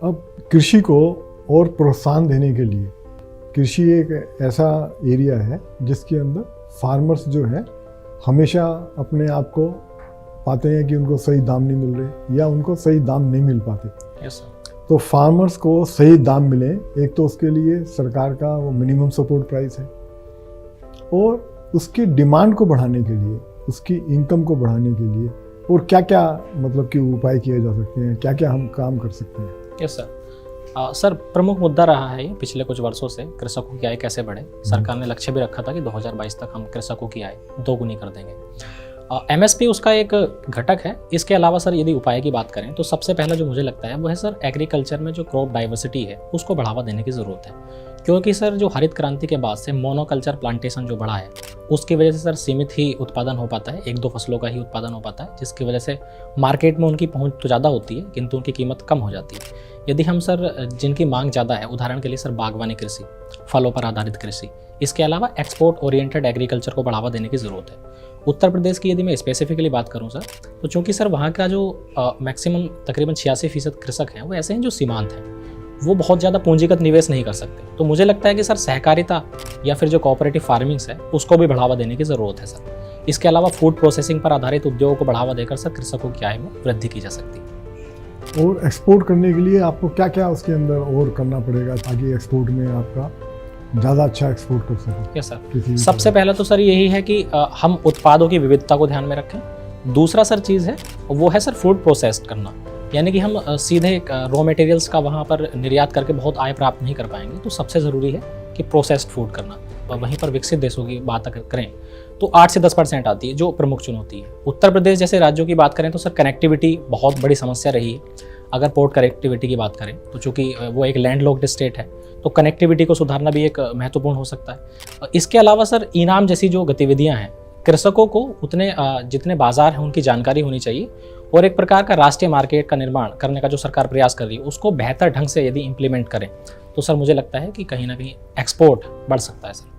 अब कृषि को और प्रोत्साहन देने के लिए, कृषि एक ऐसा एरिया है जिसके अंदर फार्मर्स जो है हमेशा अपने आप को पाते हैं कि उनको सही दाम नहीं मिल रहे या उनको सही दाम नहीं मिल पाते। Yes sir. तो फार्मर्स को सही दाम मिले, एक तो उसके लिए सरकार का वो मिनिमम सपोर्ट प्राइस है, और उसकी डिमांड को बढ़ाने के लिए, उसकी इनकम को बढ़ाने के लिए और क्या क्या मतलब कि उपाय किए जा सकते हैं, क्या क्या हम काम कर सकते हैं। Yes sir. सर, प्रमुख मुद्दा रहा है ये पिछले कुछ वर्षों से, कृषकों की आय कैसे बढ़े। सरकार ने लक्ष्य भी रखा था कि 2022 तक हम कृषकों की आय दोगुनी कर देंगे। एमएसपी उसका एक घटक है। इसके अलावा सर यदि उपाय की बात करें तो सबसे पहला जो मुझे लगता है वो है सर, एग्रीकल्चर में जो क्रॉप डाइवर्सिटी है उसको बढ़ावा देने की ज़रूरत है। क्योंकि सर जो हरित क्रांति के बाद से मोनोकल्चर प्लांटेशन जो बढ़ा है उसकी वजह से सर सीमित ही उत्पादन हो पाता है, 1-2 फसलों का ही उत्पादन हो पाता है, जिसकी वजह से मार्केट में उनकी पहुंच तो ज़्यादा होती है किंतु उनकी कीमत कम हो जाती है। यदि हम सर जिनकी मांग ज़्यादा है, उदाहरण के लिए सर बागवानी कृषि, फलों पर आधारित कृषि, इसके अलावा एक्सपोर्ट ओरिएंटेड एग्रीकल्चर को बढ़ावा देने की ज़रूरत है। उत्तर प्रदेश की यदि मैं स्पेसिफिकली बात करूं सर, तो चूंकि सर वहाँ का जो मैक्सिमम तकरीबन 86% कृषक हैं वो ऐसे हैं जो सीमांत हैं, वो बहुत ज़्यादा पूंजीगत निवेश नहीं कर सकते। तो मुझे लगता है कि सर सहकारिता या फिर जो कोऑपरेटिव फार्मिंग्स है उसको भी बढ़ावा देने की ज़रूरत है सर। इसके अलावा फूड प्रोसेसिंग पर आधारित उद्योगों को बढ़ावा देकर सर कृषकों की आय में वृद्धि की जा सकती है। और एक्सपोर्ट करने के लिए आपको क्या क्या उसके अंदर और करना पड़ेगा ताकि एक्सपोर्ट में आपका ज़्यादा अच्छा एक्सपोर्ट कर सकें। Yes sir. सबसे पहला तो सर यही है कि हम उत्पादों की विविधता को ध्यान में रखें। दूसरा सर चीज़ है वो है सर फूड प्रोसेस्ड करना, यानी कि हम सीधे रॉ मटेरियल्स का वहाँ पर निर्यात करके बहुत आय प्राप्त नहीं कर पाएंगे। तो सबसे ज़रूरी है कि प्रोसेस्ड फूड करना। और वहीं पर विकसित देशों की बात अगर करें तो 8 से 10% आती है जो प्रमुख चुनौती है। उत्तर प्रदेश जैसे राज्यों की बात करें तो सर कनेक्टिविटी बहुत बड़ी समस्या रही है। अगर पोर्ट कनेक्टिविटी की बात करें तो चूँकि वो एक लैंडलॉक्ड स्टेट है तो कनेक्टिविटी को सुधारना भी एक महत्वपूर्ण हो सकता है। इसके अलावा सर इनाम जैसी जो गतिविधियां हैं, कृषकों को उतने जितने बाजार हैं उनकी जानकारी होनी चाहिए, और एक प्रकार का राष्ट्रीय मार्केट का निर्माण करने का जो सरकार प्रयास कर रही है उसको बेहतर ढंग से यदि इम्प्लीमेंट करें तो सर मुझे लगता है कि कहीं ना कहीं एक्सपोर्ट बढ़ सकता है सर।